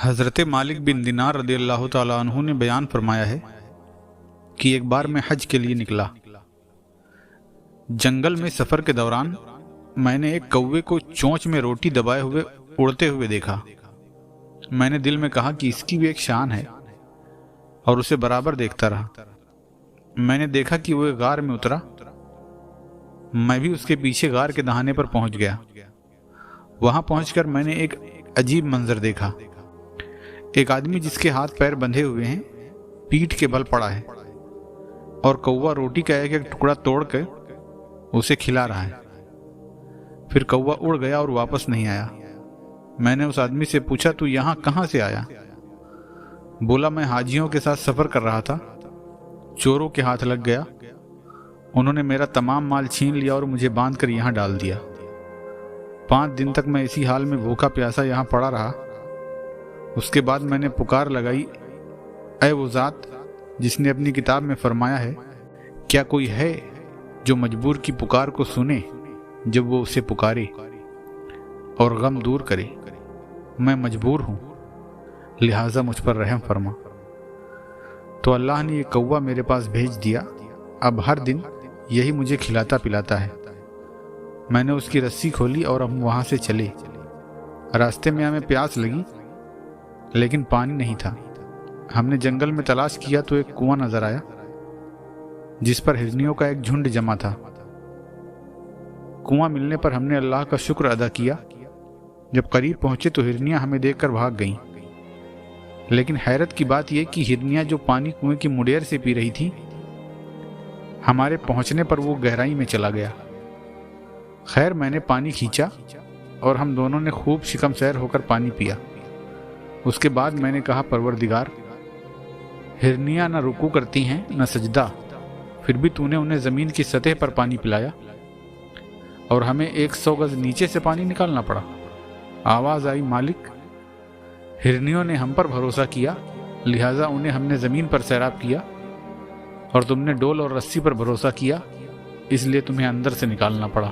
حضرت مالک بن دینار رضی اللہ تعالیٰ عنہ نے بیان فرمایا ہے کہ ایک بار میں حج کے لیے نکلا۔ جنگل میں سفر کے دوران میں نے ایک کوے کو چونچ میں روٹی دبائے ہوئے اڑتے ہوئے دیکھا۔ میں نے دل میں کہا کہ اس کی بھی ایک شان ہے، اور اسے برابر دیکھتا رہا۔ میں نے دیکھا کہ وہ ایک غار میں اترا۔ میں بھی اس کے پیچھے غار کے دہانے پر پہنچ گیا۔ وہاں پہنچ کر میں نے ایک عجیب منظر دیکھا۔ ایک آدمی جس کے ہاتھ پیر بندھے ہوئے ہیں پیٹھ کے بل پڑا ہے، اور کوا روٹی کا ایک ایک ٹکڑا توڑ کے اسے کھلا رہا ہے۔ پھر کوا اڑ گیا اور واپس نہیں آیا۔ میں نے اس آدمی سے پوچھا، تو یہاں کہاں سے آیا؟ بولا، میں حاجیوں کے ساتھ سفر کر رہا تھا، چوروں کے ہاتھ لگ گیا۔ انہوں نے میرا تمام مال چھین لیا اور مجھے باندھ کر یہاں ڈال دیا۔ 5 دن تک میں اسی حال میں بھوکا پیاسا یہاں پڑا رہا۔ اس کے بعد میں نے پکار لگائی، اے وہ ذات جس نے اپنی کتاب میں فرمایا ہے، کیا کوئی ہے جو مجبور کی پکار کو سنے جب وہ اسے پکارے اور غم دور کرے؟ میں مجبور ہوں، لہٰذا مجھ پر رحم فرما۔ تو اللہ نے یہ کوا میرے پاس بھیج دیا۔ اب ہر دن یہی مجھے کھلاتا پلاتا ہے۔ میں نے اس کی رسی کھولی اور ہم وہاں سے چلے۔ راستے میں ہمیں پیاس لگی، لیکن پانی نہیں تھا۔ ہم نے جنگل میں تلاش کیا تو ایک کنواں نظر آیا جس پر ہرنیوں کا ایک جھنڈ جمع تھا۔ کنواں ملنے پر ہم نے اللہ کا شکر ادا کیا۔ جب قریب پہنچے تو ہرنیاں ہمیں دیکھ کر بھاگ گئیں، لیکن حیرت کی بات یہ کہ ہرنیاں جو پانی کنویں کی مڈیر سے پی رہی تھی، ہمارے پہنچنے پر وہ گہرائی میں چلا گیا۔ خیر، میں نے پانی کھینچا اور ہم دونوں نے خوب شکم سیر ہو کر پانی پیا۔ اس کے بعد میں نے کہا، پروردگار، ہرنیاں نہ رکوع کرتی ہیں نہ سجدہ، پھر بھی تو نے انہیں زمین کی سطح پر پانی پلایا اور ہمیں 100 گز نیچے سے پانی نکالنا پڑا۔ آواز آئی، مالک، ہرنیوں نے ہم پر بھروسہ کیا، لہٰذا انہیں ہم نے زمین پر سیراب کیا، اور تم نے ڈول اور رسی پر بھروسہ کیا، اس لیے تمہیں اندر سے نکالنا پڑا۔